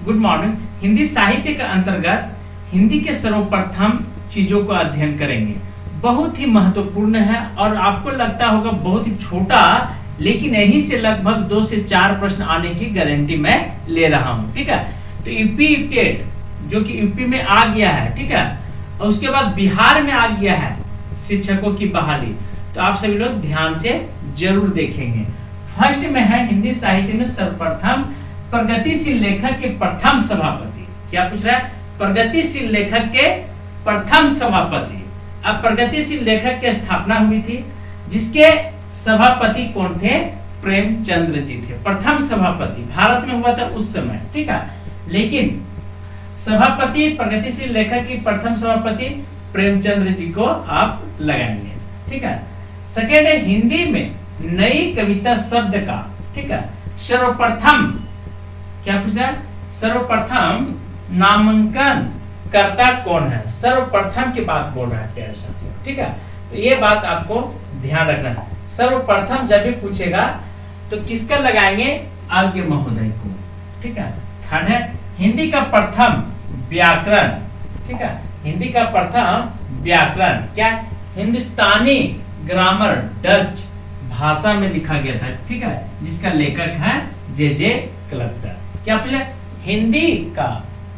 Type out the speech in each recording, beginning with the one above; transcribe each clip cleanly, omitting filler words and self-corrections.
Good morning. Hindi साहित्य के अंतर्गत हिंदी के सर्वप्रथम चीजों को अध्ययन करेंगे। बहुत ही महत्वपूर्ण है और आपको लगता होगा बहुत ही छोटा, लेकिन यहीं से लगभग 2 से 4 प्रश्न आने की गारंटी मैं ले रहा हूं। ठीक है, तो यूपी टेट जो कि यूपी में आ गया है, ठीक है, और उसके बाद बिहार में आ गया है शिक्षकों की बहाली, तो आप सभी लोग ध्यान से जरूर देखेंगे। फर्स्ट में है हिंदी साहित्य में सर्वप्रथम प्रगतिशील लेखक के प्रथम सभापति। क्या पूछ रहा है? प्रगतिशील लेखक के प्रथम सभापति। अब प्रगतिशील लेखक की स्थापना हुई थी, जिसके सभापति कौन थे? प्रेमचंद्र जी थे। प्रथम सभापति भारत में हुआ था उस समय, ठीक है, लेकिन सभापति प्रगतिशील लेखक की प्रथम सभापति प्रेमचंद्र जी को आप लगाएंगे। ठीक है। सेकेंड है हिंदी में नई कविता शब्द का, ठीक है, सर्वप्रथम, क्या पूछ रहा है? सर्वप्रथम नामांकन करता कौन है? सर्वप्रथम की बात बोल रहा है प्यारे साथियों, ठीक है, तो ये बात आपको ध्यान रखना है। सर्वप्रथम जब भी पूछेगा तो किसका लगाएंगे? आज्ञ महोदय को, ठीक है। थर्ड है हिंदी का प्रथम व्याकरण, ठीक है, हिंदी का प्रथम व्याकरण क्या? हिंदुस्तानी ग्रामर डच भाषा में लिखा गया था, ठीक है, जिसका लेखक है जे क्लटर। क्या पूछा? हिंदी का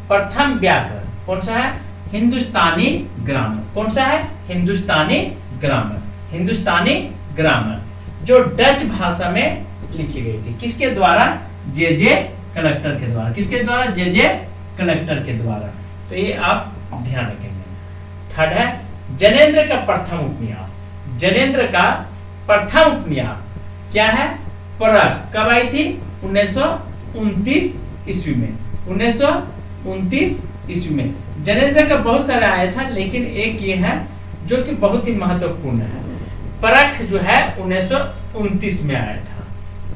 प्रथम व्याकरण कौन सा है? हिंदुस्तानी ग्रामर। कौन सा है? हिंदुस्तानी ग्रामर। हिंदुस्तानी ग्रामर जो डच भाषा में लिखी गई थी, किसके द्वारा? जे कलेक्टर के द्वारा। किसके द्वारा? जे कलेक्टर के द्वारा। तो ये आप ध्यान रखेंगे। थर्ड है जनेंद्र का प्रथम उपन्यास। जनेंद्र का प्रथम उपन्यास क्या है? परख। कब आई थी? 1929 ईस्वी में। 1929 ईस्वी में जनेंद्र का बहुत सारा आया था, लेकिन एक ये है जो कि बहुत ही महत्वपूर्ण है। परख जो है 1929 में आया था।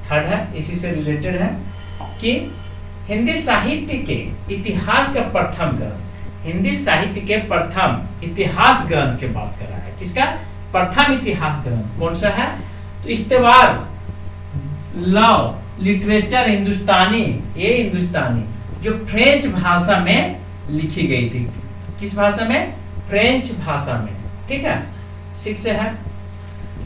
थर्ड है इसी से रिलेटेड है कि हिंदी साहित्य के इतिहास का प्रथम ग्रंथ, हिंदी साहित्य के प्रथम इतिहास ग्रंथ की बात कर रहा है। किसका? प्रथम इतिहास ग्रंथ कौन सा है? तो इस्तेवार लॉ लिटरेचर हिंदुस्तानी, ये हिंदुस्तानी जो फ्रेंच भाषा में लिखी गई थी। किस भाषा में? फ्रेंच भाषा में, ठीक है। 6 है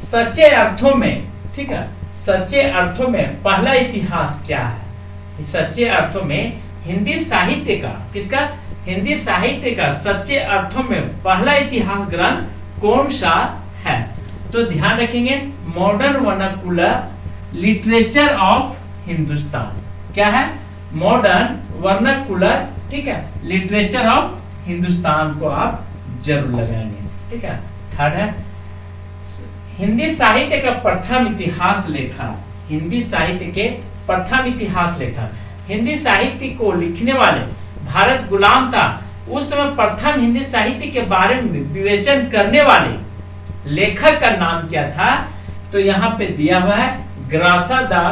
सच्चे अर्थों में, ठीक है, सच्चे अर्थों में पहला इतिहास क्या है? सच्चे अर्थों में हिंदी साहित्य का, किसका? हिंदी साहित्य का सच्चे अर्थों में पहला इतिहास ग्रंथ कौन सा है? तो ध्यान रखेंगे modern vernacular literature of Hindustan. क्या है? मॉडर्न वर्नाकुलर, ठीक है, लिटरेचर ऑफ हिंदुस्तान को आप जरूर लगाएंगे, ठीक है। थर्ड है हिंदी साहित्य का प्रथम इतिहास लेखक। हिंदी साहित्य के प्रथम इतिहास लेखक, हिंदी साहित्य को लिखने वाले भारत गुलाम था उस समय प्रथम हिंदी साहित्य के बारे में विवेचन करने वाले लेखक का नाम क्या था? तो यहाँ पे दिया हुआ है ग्रासा दा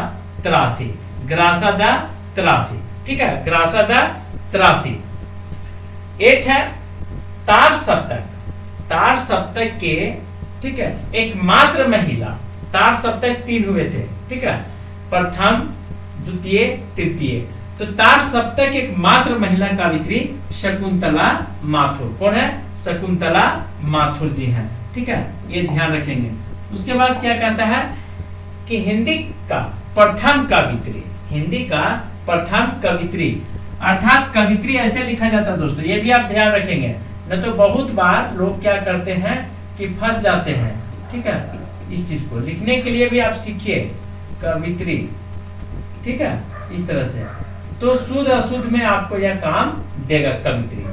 त्रासी। ग्रासा दा त्रासी, ठीक है, ग्रासा दा त्रासी। 8 है तार सप्तक। तार सप्तक के, ठीक है, एकमात्र महिला, तार सप्तक 3 हुए थे, ठीक है, प्रथम द्वितीय तृतीय। तो तार सप्तक एक मात्र महिला कवियत्री शकुंतला माथुर। कौन है? शकुंतला माथुर जी हैं, ठीक है, ये ध्यान रखेंगे। उसके बाद क्या कहता है कि हिंदी का प्रथम कवियत्री, हिंदी का प्रथम कवियत्री, अर्थात कवियत्री ऐसे लिखा जाता है दोस्तों, ये भी आप ध्यान रखेंगे। न तो बहुत बार लोग क्या करते हैं कि फंस जाते हैं, ठीक है, इस चीज को लिखने के लिए भी आप सीखिए कवियत्री, ठीक है, इस तरह से, तो शुद्ध अशुद्ध में आपको यह काम देगा। कवियत्री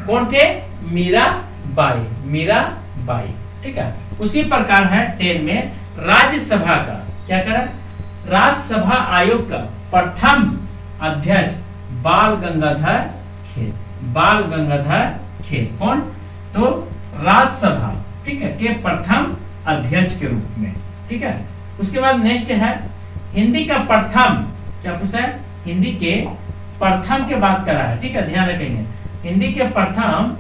कौन थे? मीरा बाई। मीरा बाई, ठीक है। उसी प्रकार है 10 में राज्यसभा का, क्या करा? राज्यसभा आयोग का प्रथम अध्यक्ष बाल गंगाधर खेत। बाल गंगाधर खेत कौन? तो राज्यसभा, ठीक है, के प्रथम अध्यक्ष के रूप में, ठीक है। उसके बाद नेक्स्ट है हिंदी का प्रथम, क्या पूछा है? हिंदी के प्रथम के बात करा है, ठीक है, ध्यान रखेंगे। हिंदी के प्रथम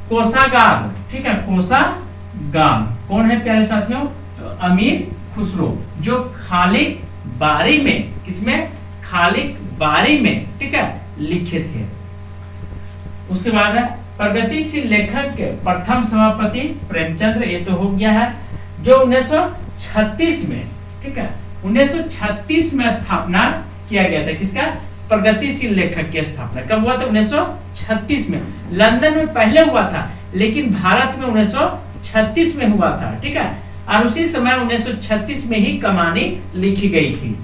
कोषागार, ठीक है, कोषागार कौन है प्यारे साथियों? तो अमीर खुसरो, जो खालिद बारी में, किसमें? खालिक बारी में, ठीक है, लिखे थे। उसके बाद है प्रगतिशील लेखक के प्रथम सभापति प्रेमचंद्र, ये तो हो गया है, जो 1936 में, ठीक है, 1936 में स्थापना किया गया था। किसका? प्रगतिशील लेखक की स्थापना कब हुआ था? 1936 में। लंदन में पहले हुआ था, लेकिन भारत में 1936 में हुआ था, ठीक है। और उसी समय 1936 में ही कमानी लिखी गई थी।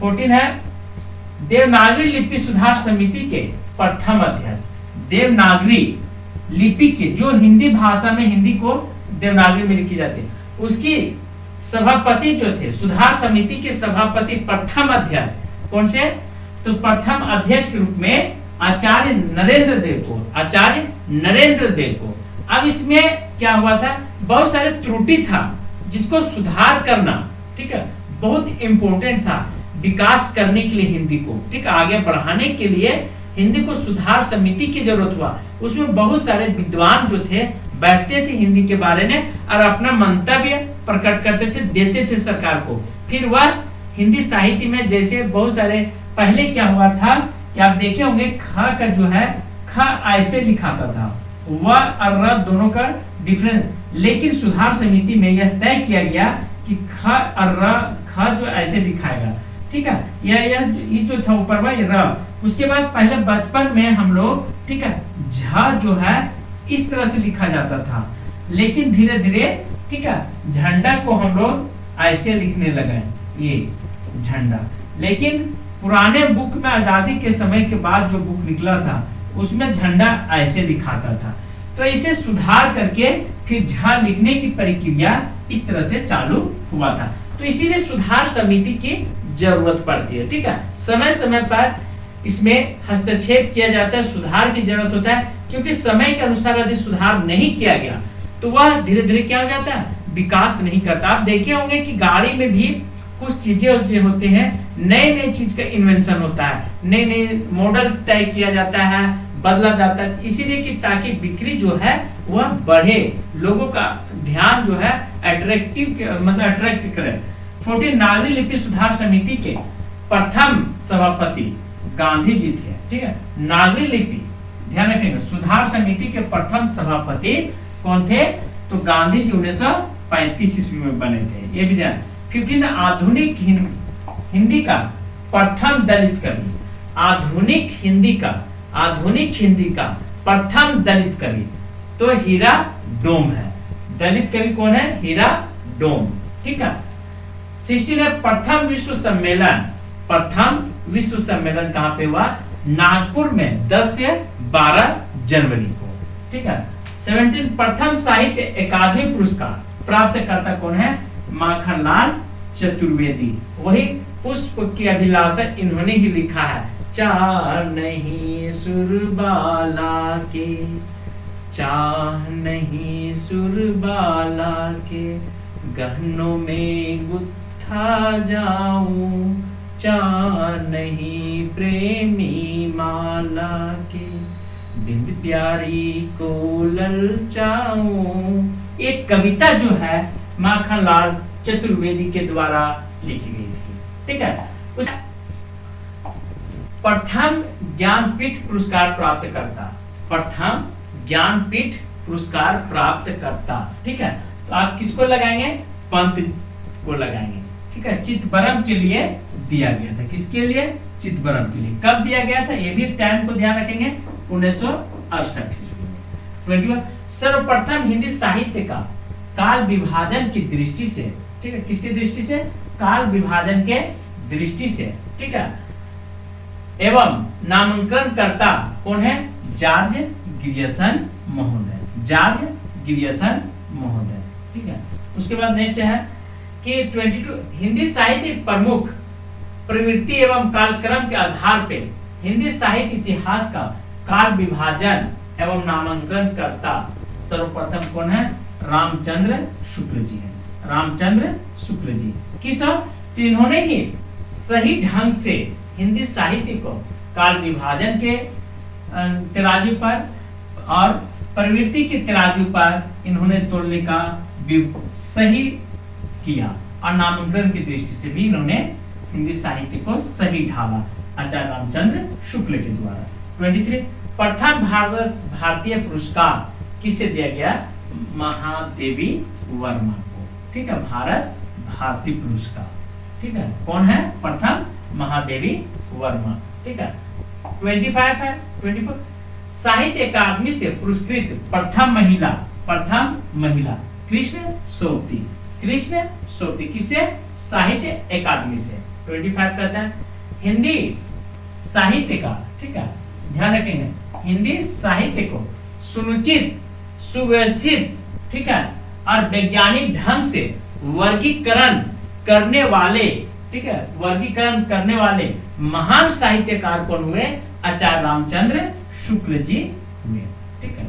14 है देवनागरी लिपि सुधार समिति के प्रथम अध्यक्ष। देवनागरी लिपि के, जो हिंदी भाषा में, हिंदी को देवनागरी में लिखी जाती है, उसकी सभापति जो थे, सुधार समिति के सभापति प्रथम अध्यक्ष कौन से? तो प्रथम अध्यक्ष के रूप में आचार्य नरेंद्र देव को, आचार्य नरेंद्र देव को। अब इसमें क्या हुआ था? बहुत सारे त्रुटि था जिसको सुधार करना, ठीक है, बहुत इंपॉर्टेंट था विकास करने के लिए हिंदी को, ठीक है, आगे बढ़ाने के लिए हिंदी को सुधार समिति की जरूरत हुआ। उसमें बहुत सारे विद्वान जो थे बैठते थे हिंदी के बारे में और अपना मंतव्य प्रकट करते थे, देते थे सरकार को। फिर वह हिंदी साहित्य में जैसे बहुत सारे, पहले क्या हुआ था कि आप देखे होंगे ख का जो है, ख ऐसे लिखाता था, व और र दोनों का डिफरेंस, लेकिन सुधार समिति में यह तय किया गया कि ख और र, ख जो ऐसे दिखाएगा, ठीक है, यह जो था ऊपर वाला र। उसके बाद पहले बचपन में हम लोग, ठीक है, झ जो है इस तरह से लिखा जाता था, लेकिन धीरे धीरे, ठीक है, झंडा को हम लोग ऐसे लिखने लगे, ये झंडा। लेकिन पुराने बुक में आजादी के समय के बाद जो बुक निकला था उसमें झंडा ऐसे लिखाता था। तो इसे सुधार करके फिर झ लिखने की प्रक्रिया इस तरह से चालू हुआ था। तो इसीलिए सुधार समिति की जरूरत पड़ती है, ठीक है, समय समय पर इसमें हस्तक्षेप किया जाता है, सुधार की जरूरत होता है, क्योंकि समय के अनुसार यदि सुधार नहीं किया गया तो वह धीरे धीरे क्या हो जाता है? विकास नहीं करता। आप देखे होंगे कि गाड़ी में भी कुछ चीजें होते हैं, नए नए चीज का इन्वेंशन होता है, नए नए मॉडल तय किया जाता है, बदला जाता है, इसीलिए कि ताकि बिक्री जो है वह बढ़े, लोगों का ध्यान जो है मतलब अट्रैक्ट करे। 14 नागरी लिपि सुधार समिति के प्रथम सभापति गांधी जी थे, ठीक है। नागरी लिपि, ध्यान रखेंगे, सुधार समिति के प्रथम सभापति कौन थे? तो गांधी जी 1935 ईस्वी में बने थे, ये भी ध्यान। 15 आधुनिक हिंदी का प्रथम दलित कवि, आधुनिक हिंदी का प्रथम दलित कवि तो हीरा डोम है। दलित कवि कौन है? हीरा डोम, ठीक है। 16 प्रथम विश्व सम्मेलन कहाँ पे हुआ? नागपुर में 10 से 12 जनवरी को, ठीक है। 17 प्रथम साहित्य अकादमी पुरस्कार प्राप्तकर्ता कौन है? माखनलाल चतुर्वेदी। वही पुष्प की अभिलाषा इन्होंने ही लिखा है, चाह नहीं सुरबाला के, चाह नहीं सुरबाला के, गहनों में गुत्था जाऊं, चाह नहीं प्रेमी माला के, बिंद प्यारी को ललचाऊं। एक कविता जो है माखनलाल चतुर्वेदी के द्वारा लिखी गई थी, ठीक है। उस प्रथम ज्ञानपीठ पुरस्कार प्राप्तकर्ता, प्रथम ज्ञानपीठ पुरस्कार प्राप्तकर्ता, ठीक है। तो आप किसको लगाएंगे? पंत को लगाएंगे, ठीक है। चिदंबरम के लिए दिया गया था। किसके लिए? चिदंबरम के लिए। कब दिया गया था? ये भी टाइम को ध्यान रखेंगे, 1968 में। सर्वप्रथम हिंदी साहित्य का काल विभाजन की दृष्टि से, ठीक है, किसकी दृष्टि से? काल विभाजन के दृष्टि से, ठीक है, एवं नामांकन करता कौन है? जॉर्ज ग्रियर्सन महोदय, जॉर्ज ग्रियर्सन महोदय, ठीक है। उसके बाद नेक्स्ट है कि 22 हिंदी साहित्य प्रमुख प्रवृत्ति एवं कालक्रम के आधार पे हिंदी साहित्य इतिहास का काल विभाजन एवं नामांकन करता सर्वप्रथम कौन है? रामचंद्र शुक्ल जी है, रामचंद्र शुक्ल जी। किस? तो इन्होंने ही सही ढंग से हिंदी साहित्य को काल विभाजन के तराजू पर और प्रवृत्ति के तराजू पर इन्होंने तोलने का सही किया और नामांकन की दृष्टि से भी इन्होंने हिंदी साहित्य को सही ढाला, आचार्य रामचंद्र शुक्ल के द्वारा। 23 प्रथम भारतीय पुरस्कार किसे दिया गया? महादेवी वर्मा को, ठीक है, भारत भारती पुरस्कार, ठीक है, कौन है? प्रथम महादेवी वर्मा, ठीक है। 25 है 24 साहित्य अकादमी से पुरस्कृत प्रथम महिला कृष्ण सोबती, कृष्ण सोबती किससे? साहित्य अकादमी से। 25 कहता है हिंदी साहित्य का, ठीक है, ध्यान रखेंगे, हिंदी साहित्य को सुनिश्चित, सुव्यवस्थित, ठीक है, और वैज्ञानिक ढंग से वर्गीकरण करने वाले, ठीक है, वर्गीकरण करने वाले महान साहित्यकार कौन हुए? आचार्य रामचंद्र शुक्ल जी हुए, ठीक है।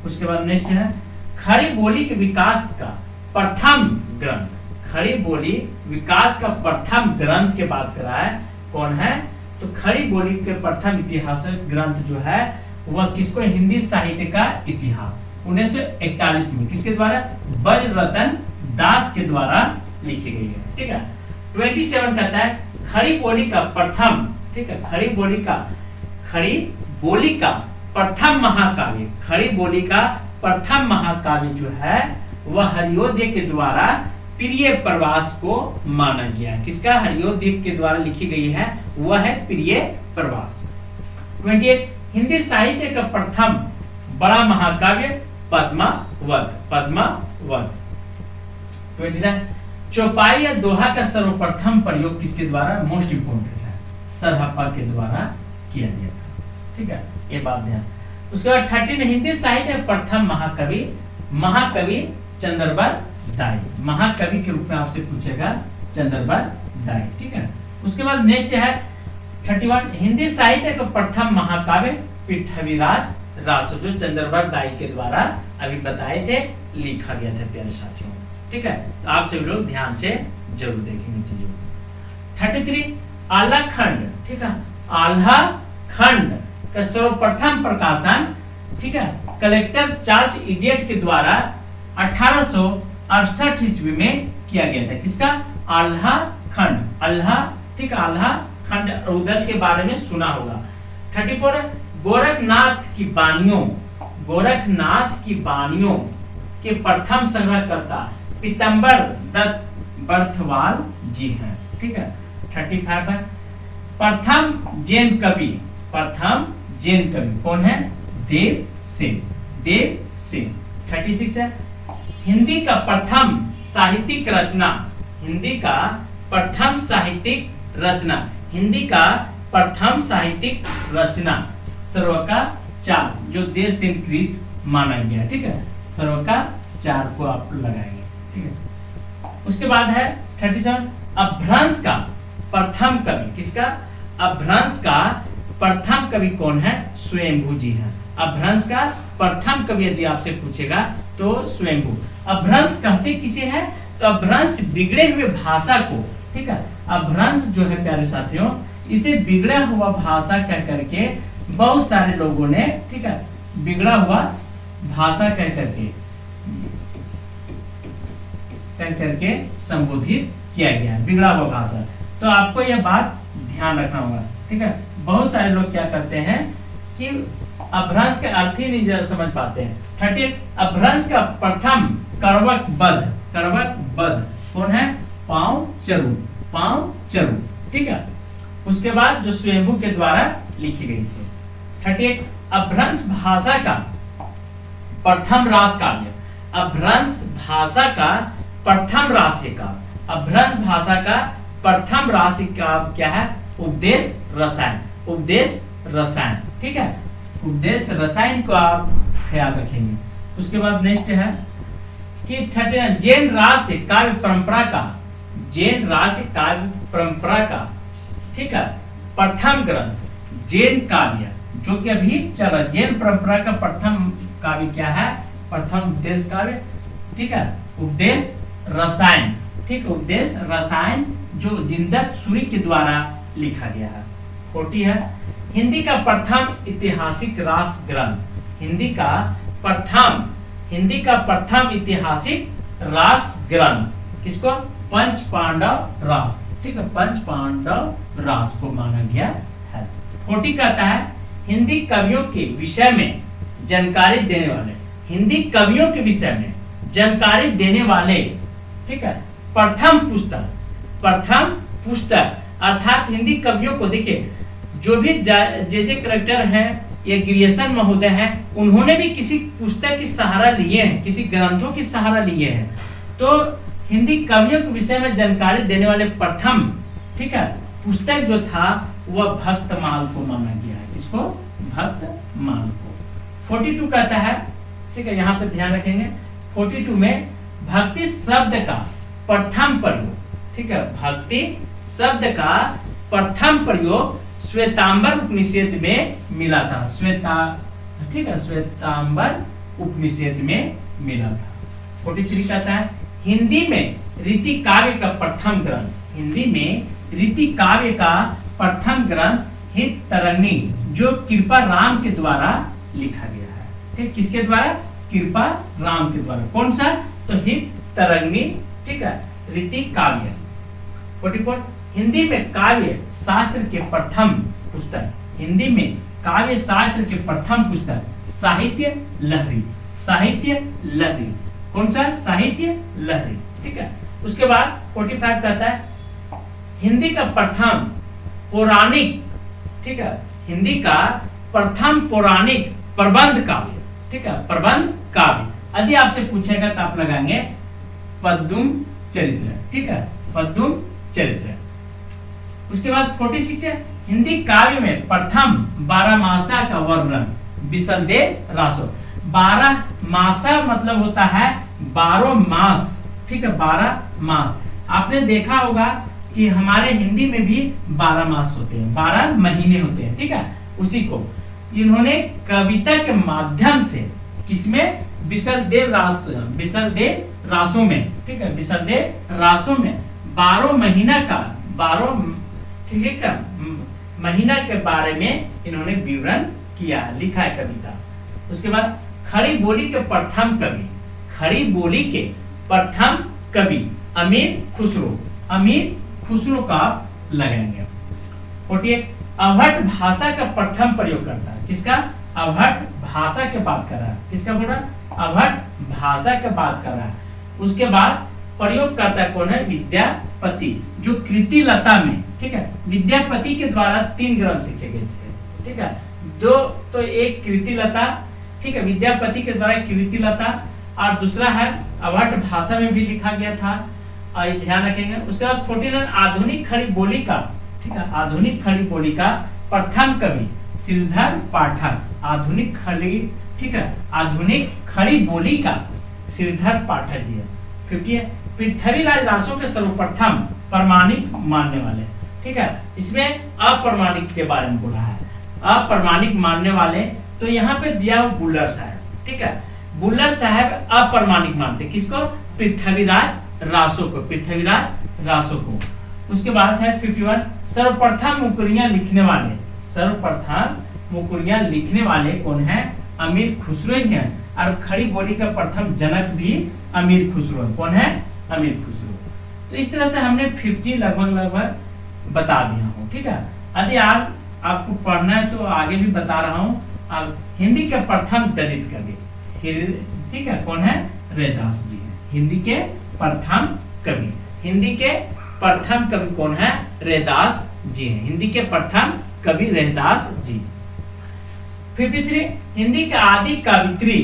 उसके बाद नेक्स्ट है खड़ी बोली के विकास का प्रथम ग्रंथ, खड़ी बोली विकास का प्रथम ग्रंथ के बात करा है, कौन है? तो खड़ी बोली के प्रथम इतिहासक ग्रंथ जो है वह किसको? हिंदी साहित्य का इतिहास 1941 में किसके द्वारा? ब्रजरतन दास के द्वारा लिखी गई है, ठीक है। 27 कहता है खड़ी बोली का प्रथम, ठीक है, खड़ी बोली का प्रथम महाकाव्य, खड़ी बोली का प्रथम महाकाव्य जो है वह हरियोदय के द्वारा प्रिय प्रवास को माना गया। किसका? हरियोदय के द्वारा लिखी गई है, वह है प्रिय प्रवास। 28 हिंदी साहित्य का प्रथम बड़ा महाकाव्य पद्मावत। 29 चौपाई या दोहा का सर्वप्रथम प्रयोग किसके द्वारा? मोस्ट इंपोर्टेंट है, सरहप्पा के द्वारा किया गया था, ठीक है, ये बात ध्यान। उसके बाद 30 हिंदी साहित्य प्रथम महाकवि चंद्रबर दाई, महाकवि के रूप में आपसे पूछेगा चंद्रबर दाई, ठीक है। उसके बाद नेक्स्ट है 31 हिंदी साहित्य का प्रथम महाकाव्य पृथ्वीराज रासो, जो चंद्रबर दाई के द्वारा अभी बताए थे लिखा गया था प्यारे साथियों, ठीक है। तो आप सभी लोग ध्यान से जरूर देखेंगे चीजों को। 33 आल्हा खंड, ठीक है, आल्हा खंड का सर्वप्रथम प्रकाशन, ठीक है, कलेक्टर चार्ल्स इडियट के द्वारा 1868 ईस्वी में किया गया था। किसका? आल्हा खंड, आल्हा, ठीक है, आल्हा खंड उदल के बारे में सुना होगा। 34 गोरखनाथ की बानियों के प्रथम संग्रहकर्ता पीतम्बर दत्त बर्थवाल जी हैं, ठीक है। 35 है प्रथम जैन कवि कौन है? देव सेन। 36 है हिंदी का प्रथम साहित्यिक रचना, हिंदी का प्रथम साहित्यिक रचना सर्वकाचार, जो देवसेन कृत माना गया, ठीक है, सर्वकाचार को आप लगाएंगे, ठीक है। उसके बाद है 37 अपभ्रंश का प्रथम कवि, किसका? अपभ्रंश का प्रथम कवि कौन है? स्वयंभू जी हैं। अपभ्रंश का प्रथम कवि यदि आपसे पूछेगा तो स्वयंभू। अपभ्रंश कहते किसे है? तो अपभ्रंश बिगड़े हुए भाषा को, ठीक है, अपभ्रंश जो है प्यारे साथियों, इसे बिगड़ा हुआ भाषा कह करके बहुत सारे लोगों ने, ठीक है, बिगड़ा हुआ भाषा कह करके संबोधित किया गया, बिगड़ा हुआ भाषा। तो आपको यह बात ध्यान रखना होगा, ठीक है। बहुत सारे लोग क्या करते हैं कि अपभ्रंश का अर्थ ही नहीं समझ पाते हैं। 38 अपभ्रंश का प्रथम कड़वक बध कौन है? पांव चरु, ठीक है। उसके बाद जो स्वयंभू के द्वारा लिखी गई थी। 38 अपभ्रंश भाषा का प्रथम रास काव्य, अपभ्रंश भाषा का प्रथम राशि का क्या है? उपदेश रसायन, ठीक है, उपदेश रसायन को आप ख्याल रखेंगे। उसके बाद नेक्स्ट है कि 39 जैन रास काव्य परंपरा का, ठीक है, प्रथम ग्रंथ जैन काव्य, जो कि अभी चला, जैन परंपरा का प्रथम काव्य क्या है? प्रथम उपदेश काव्य, ठीक है, उपदेश रसायन, ठीक, उपदेश रसायन, जो जिंदत सूरी के द्वारा लिखा गया है। 40 है हिंदी का प्रथम ऐतिहासिक रास ग्रंथ, हिंदी का प्रथम ऐतिहासिक रास ग्रंथ किसको? पंच पांडव रास, ठीक है, पंच पांडव रास को माना गया है। 40 कहता है हिंदी कवियों के विषय में जानकारी देने वाले, हिंदी कवियों के विषय में जानकारी देने वाले, ठीक है, प्रथम पुस्तक अर्थात हिंदी कवियों को देखिए, जो भी जे करेक्टर हैं या गिरियसन महोदय हैं, उन्होंने भी किसी पुस्तक की सहारा लिए हैं, किसी ग्रंथों की सहारा लिए हैं। तो हिंदी कवियों के विषय में जानकारी देने वाले प्रथम, ठीक है, पुस्तक जो था वह भक्तमाल को माना गया है। किसको? भक्तमाल को। 42 कहता है, ठीक है, यहाँ पे ध्यान रखेंगे, 42 में भक्ति शब्द का प्रथम प्रयोग, ठीक है, भक्ति शब्द का प्रथम प्रयोग श्वेतांबर उपनिषद में मिला था। ठीक है, श्वेतांबर उपनिषद में मिला था। 43 कहता है हिंदी में रीति काव्य का प्रथम ग्रंथ, हिंदी में रीति काव्य का प्रथम ग्रंथ हित तरंगी, जो कृपा राम के द्वारा लिखा गया है। ठीक, किसके द्वारा? कृपा राम के द्वारा। कौन सा? तो हित तरंगी, ठीक है, रीति काव्य। 44 हिंदी में काव्य शास्त्र के प्रथम पुस्तक, हिंदी में काव्य शास्त्र के प्रथम पुस्तक साहित्य लहरी, साहित्य लहरी। कौन सा? साहित्य लहरी। ठीक है, उसके बाद 45 कहता है हिंदी का प्रथम पौराणिक, ठीक है, हिंदी का प्रथम पौराणिक प्रबंध काव्य, ठीक है, प्रबंध काव्य। यदि आपसे पूछेगा तो आप लगाएंगे पद्म चरित्र, ठीक है, पद्म चरित्र। उसके बाद 46 है हिंदी काव्य में प्रथम 12 मासा का वर्णन विसलदेव रासो। 12 मासा मतलब होता है 12 मास, ठीक है, 12 मास। आपने देखा होगा कि हमारे हिंदी में भी 12 मास होते हैं, 12 महीने होते हैं, ठीक है। उसी को इन्होंने कविता के माध्यम से किसमें? विसलदेव रासों में, ठीक है, विसलदेव रासों में 12 महीना का 12, ठीक है, महीना के बारे में इन्होंने विवरण किया है, लिखा है कविता। उसके बाद खड़ी बोली के प्रथम कवि, खड़ी बोली के प्रथम कवि अमीर खुसरो, अमीर खुसरो का लगेंगे। 48 अवहट भाषा का प्रथम प्रयोग करता है। किसका? अवहट भाषा के बात कर रहा है। किसका बोल रहा है? अवहट भाषा के बात कर रहा है। उसके बाद प्रयोग करता है कौन है? विद्यापति, जो कृति लता में, ठीक है, विद्यापति के द्वारा 3 ग्रंथ लिखे गए थे, ठीक है, 2 तो एक कृति लता, ठीक है, विद्यापति के द्वारा कृति लता, और दूसरा है अवहट भाषा में भी लिखा गया था, और ध्यान रखेंगे। उसके बाद 49 आधुनिक खड़ी बोली का, ठीक है, आधुनिक खड़ी बोली का प्रथम कवि श्रीधर पाठक, आधुनिक खड़ी, ठीक है, आधुनिक खड़ी बोली का श्रीधर पाठक जी है। 50 पृथ्वीराज रासो के सर्वप्रथम प्रमाणिक मानने वाले, ठीक है, इसमें अप्रमाणिक के बारे में बोला है, अप्रमाणिक मानने वाले। तो यहाँ पे दिया हुआ बुल्लर साहब, ठीक है, बुल्लर साहब अप्रमाणिक मानते किसको? पृथ्वीराज रासो को, पृथ्वीराज रासो को। उसके बाद है 51 सर्वप्रथम मुकुरियां लिखने वाले, सर्वप्रथम मुकुरियां लिखने वाले कौन है? अमीर खुसरो ही है, और खड़ी बोली का प्रथम जनक भी अमीर खुसरो है। कौन है? अमीर खुसरो। तो इस तरह से हमने 50 लगभग बता दिया हूँ, ठीक है। यदि आपको पढ़ना है तो आगे भी बता रहा हूँ। अब हिंदी के प्रथम दलित कवि, ठीक है, कौन है? रैदास जी है, हिंदी के प्रथम कवि। हिंदी के प्रथम कवि कौन है? रैदास जी हैं, हिंदी के प्रथम कवि रैदास जी। 53 हिंदी के आदि कवित्री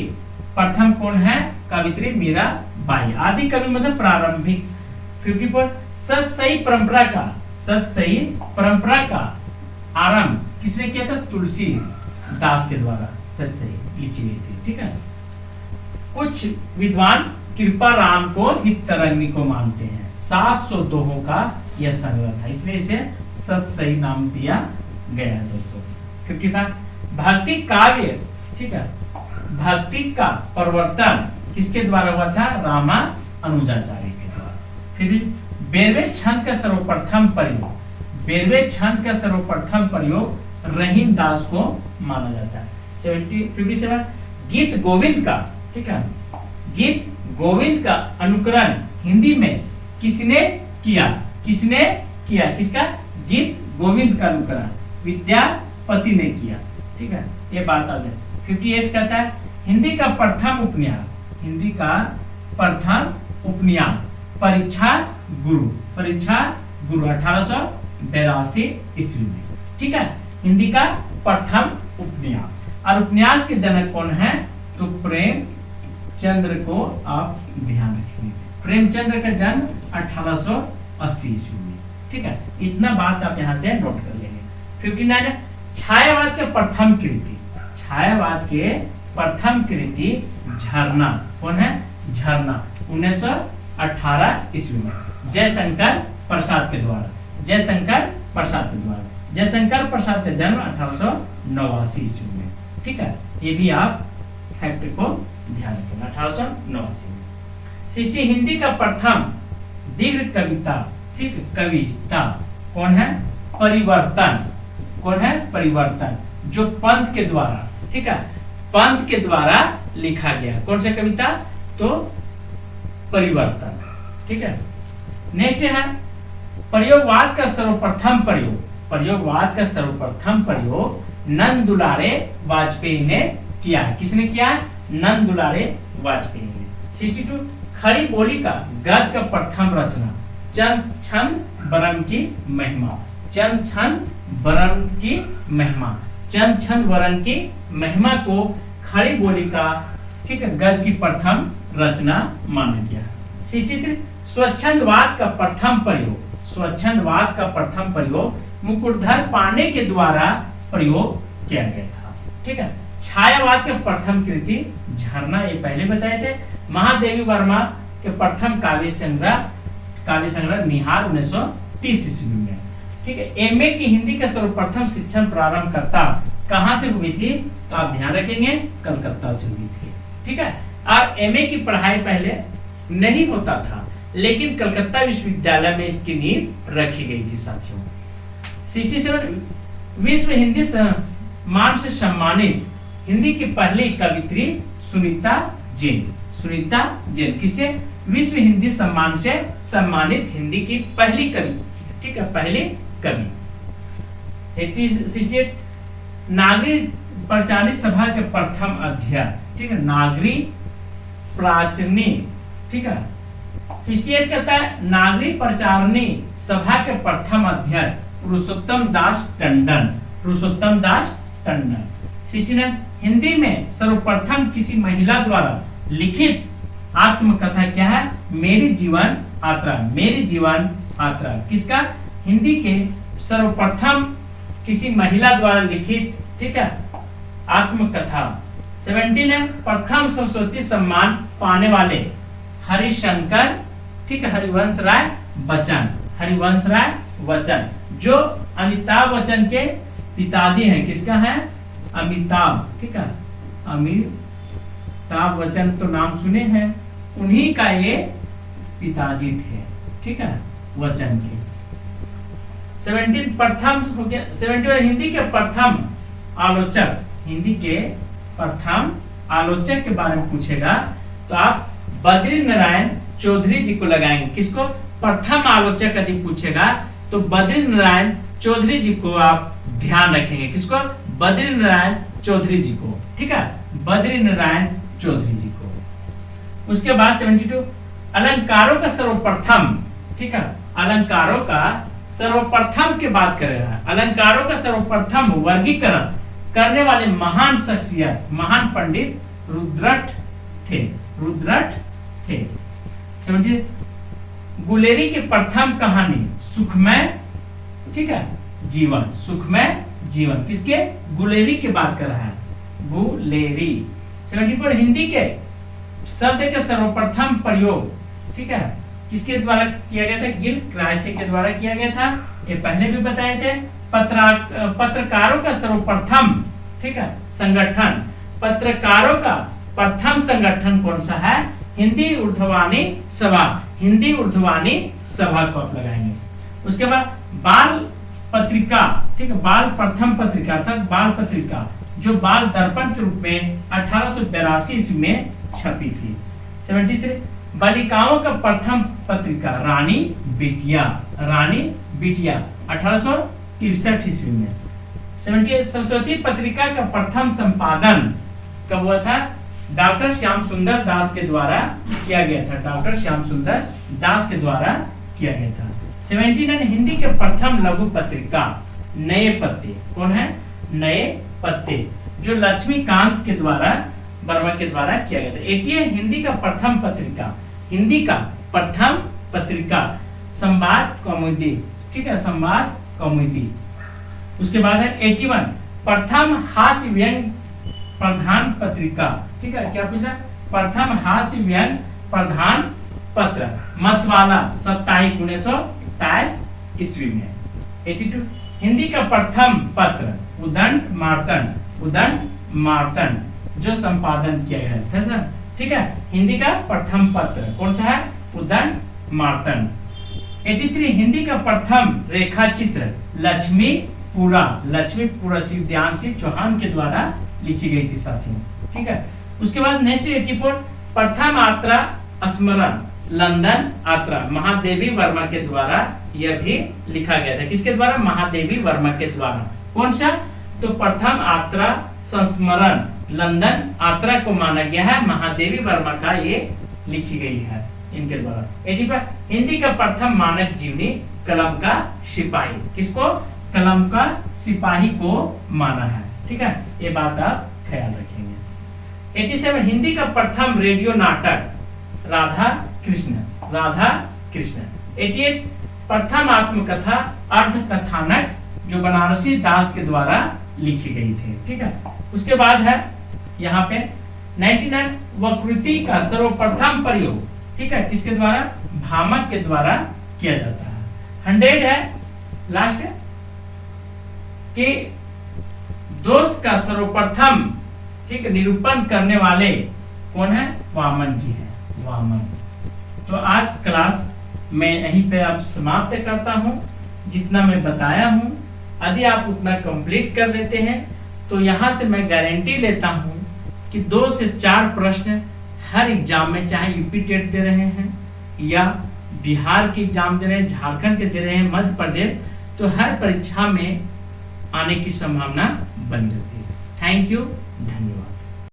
प्रथम कौन है? कवित्री मीराबाई, आदि कवि मतलब प्रारंभिक। 54 सतसई परंपरा का, सतसई परंपरा का आरंभ किसने किया था? तुलसी दास के द्वारा सतसई लिखी गई थी, ठीक है। कुछ विद्वान कृपा राम को हित तरंगी को मानते हैं। 700 दोहों का यह संग्रह था, इसलिए इसे सतसई नाम दिया गया है दोस्तों। 55 भक्ति काव्य, ठीक है, भक्ति का प्रवर्तन किसके द्वारा हुआ था? रामा अनुजाचार्य के द्वारा। फिर 12वें छंद का सर्वप्रथम प्रयोग, 12वें छंद का सर्वप्रथम प्रयोग रहीम दास को माना जाता है। 57 गीत गोविंद का, ठीक है, गीत गोविंद का अनुकरण हिंदी में किसने किया? किसने किया। किसका? गीत गोविंद का अनुकरण विद्यापति ने किया। ठीक है, ये बात आ गई। 58 कहता है हिंदी का प्रथम उपन्यास, हिंदी का प्रथम उपन्यास परीक्षा गुरु 1882 ईस्वी में। ठीक है, हिंदी का प्रथम उपन्यास। और उपन्यास के जनक कौन है? तो प्रेमचंद्र को आप ध्यान रखेंगे। प्रेमचंद्र का जन्म 1880 ईस्वी में। ठीक है, इतना बात आप यहाँ से नोट कर लेंगे। 59 छायावाद के प्रथम कृति, छायावाद के प्रथम कृति झरना कौन है? झरना 1918 ईस्वी में जयशंकर प्रसाद के द्वारा। जयशंकर प्रसाद के द्वारा। जयशंकर प्रसाद का जन्म 1889 ईस्वी में। ठीक है, ये भी आप फैक्ट को ध्यान रखेंगे। 1889 में। 60 हिंदी का प्रथम दीर्घ कविता, ठीक, कविता कौन है? परिवर्तन। कौन है? परिवर्तन, जो पंत के द्वारा, ठीक है, पंत के द्वारा लिखा गया। कौन सा कविता? तो परिवर्तन। ठीक है, नेक्स्ट है प्रयोगवाद का सर्वप्रथम प्रयोग। प्रयोगवाद का सर्वप्रथम प्रयोग नंद दुलारे वाजपेयी ने किया। किसने किया? नंद दुलारे वाजपेयी ने। 62 खड़ी बोली का गद्य का प्रथम रचना चंद छंद बरम की महिमा। चंद छंद बरम की महिमा। चंद छंद बरम की महिमा को खड़ी बोली का, ठीक है, गद्य की प्रथम रचना माना गया। 63 स्वच्छंदवाद का प्रथम प्रयोग। स्वच्छंदवाद का प्रथम प्रयोग मुकुटधर पांडे के द्वारा प्रयोग किया गया था। ठीक है, छायावाद के प्रथम कृति झरना, ये पहले बताए थे। महादेवी वर्मा के प्रथम काव्य संग्रह निहार 1930 ईस्वी में। ठीक है, एमए की हिंदी का सर्वप्रथम शिक्षण प्रारंभ करता कहां से हुई थी? तो आप ध्यान रखेंगे, कलकत्ता से हुई थी। ठीक है, और एमए की पढ़ाई पहले नहीं होता था, लेकिन कलकत्ता विश्वविद्यालय में इसकी नींव रखी गई थी साथियों। 67 विश्व हिंदी सम्मान से सम्मानित हिंदी की पहली कवित्री सुनीता जैन। सुनीता जैन किससे? विश्व हिंदी सम्मान से सम्मानित हिंदी की पहली कवि। ठीक है, पहली कवि। 68 नागरिक प्रचारणी सभा के प्रथम अध्यक्ष। ठीक है, नागरिक प्राचीनी। ठीक है, 68 कहता है नागरिक प्रचारणी सभा के प्रथम अध्यक्ष पुरुषोत्तम दास टंडन। पुरुषोत्तम दास टंडन। 69 हिंदी में सर्वप्रथम किसी महिला द्वारा लिखित आत्मकथा क्या है? मेरी जीवन यात्रा। मेरी जीवन यात्रा किसका? हिंदी के सर्वप्रथम किसी महिला द्वारा लिखित, ठीक है, आत्मकथा। 17 है प्रथम सरस्वती सम्मान पाने वाले हरिशंकर, ठीक है, हरिवंश राय बच्चन। हरिवंश राय बच्चन जो अमिताभ बच्चन के पिताजी हैं। किसका है? अमिताभ। ठीक है, अमिताभ बच्चन तो नाम सुने हैं, उन्हीं का ये पिताजी थे। ठीक है, बच्चन के। 17 प्रथम हो गया। 71 हिंदी के प्रथम आलोचक। हिंदी के प्रथम आलोचक के बारे में पूछेगा तो आप बद्री नारायण चौधरी जी को लगाएंगे। किसको? प्रथम आलोचक यदि पूछेगा तो बद्री नारायण चौधरी जी को आप ध्यान रखेंगे। किसको? बद्री नारायण चौधरी जी को। ठीक है, बद्री नारायण चौधरी जी को। उसके बाद 72 अलंकारों का सर्वप्रथम, ठीक है, अलंकारों का सर्वप्रथम की बात कर रहा है। अलंकारों का सर्वप्रथम वर्गीकरण करने वाले महान शख्सियत, महान पंडित रुद्रट थे। रुद्रट थे। 73 गुलेरी की प्रथम कहानी सुखमय, ठीक है, जीवन। सुखमय जीवन किसके? गुलेरी की बात कर रहा है, गुलेरी। 74 हिंदी के शब्द के सर्वप्रथम प्रयोग, ठीक है, किसके द्वारा किया गया था? गिलक्रास्ट के द्वारा किया गया था। ये पहले भी बताए थे। पत्रकारों का सर्वप्रथम, ठीक है, संगठन। पत्रकारों का प्रथम संगठन कौन सा है? हिंदी उर्दूवाणी सभा। हिंदी उर्दूवाणी सभा को आप लगाएंगे। उसके बाद बाल पत्रिका, ठीक है, बाल प्रथम पत्रिका अर्थात बाल पत्रिका जो बाल दर्पण के रूप में 1882 ईस्वी में छपी थी। 73 बालिकाओं का प्रथम पत्रिका रानी बेटिया। रानी बिटिया 1863 ईस्वी में। 78 सरस्वती पत्रिका का प्रथम संपादन कब हुआ था? डॉक्टर श्याम सुंदर दास के द्वारा किया गया था। डॉक्टर श्याम सुंदर दास के द्वारा किया गया था। 79 हिंदी के प्रथम लघु पत्रिका नए पत्ते, कौन है? नए पत्ते, जो लक्ष्मीकांत के द्वारा वर्मा के द्वारा किया गया था। 80 हिंदी का प्रथम पत्रिका, हिंदी का प्रथम पत्रिका संवाद कौमुदी, ठीक है, संवाद कौमुदी। उसके बाद है 81 प्रथम हास्य व्यंग प्रधान पत्रिका, ठीक है, क्या पूछा? प्रथम हास्य व्यंग प्रधान पत्र मतवाला साप्ताहिक 1927 ईस्वी में। 82 हिंदी का प्रथम पत्र उदंड मार्तंड, उदंड मार्तंड, जो संपादन किया गया था, ठीक है, हिंदी का प्रथम पत्र कौन सा है? उदंड मार्तंड। 83 हिंदी का प्रथम रेखा चित्र लक्ष्मीपुरा, लक्ष्मीपुरा शिवध्यान सिंह चौहान के द्वारा लिखी गई थी साथियों, ठीक है। उसके बाद नेक्स्ट 84 प्रथम यात्रा स्मरण लंदन यात्रा महादेवी वर्मा के द्वारा यह भी लिखा गया था। किसके द्वारा? महादेवी वर्मा के द्वारा। कौन सा? तो प्रथम यात्रा संस्मरण लंदन यात्रा को माना गया है, महादेवी वर्मा का ये लिखी गई है इनके द्वारा। 85 हिंदी का प्रथम मानक जीवनी कलम का सिपाही, किसको? कलम का सिपाही को माना है, ठीक है, ये बात आप ख्याल रखेंगे। 87 हिंदी का प्रथम रेडियो नाटक राधा कृष्ण, राधा कृष्ण। 88 प्रथम आत्मकथा अर्ध कथानक जो बनारसी दास के द्वारा लिखी गई थी, ठीक है। उसके बाद है यहाँ पे 99 वकृति का सर्वप्रथम प्रयोग, ठीक है, किसके द्वारा? भामक के द्वारा किया जाता है। 100 है लास्ट है कि दोष का सर्वप्रथम, ठीक, निरूपण करने वाले कौन है? वामन जी हैं, वामन। तो आज क्लास मैं यहीं पे अब समाप्त करता हूं। जितना मैं बताया हूं यदि आप उतना कंप्लीट कर लेते हैं तो यहां से मैं गारंटी लेता हूं कि 2 से 4 प्रश्न हर एग्जाम में, चाहे यूपी टेट दे रहे हैं या बिहार के एग्जाम दे रहे हैं, झारखंड के दे रहे हैं, मध्य प्रदेश, तो हर परीक्षा में आने की संभावना बन जाती है। थैंक यू, धन्यवाद।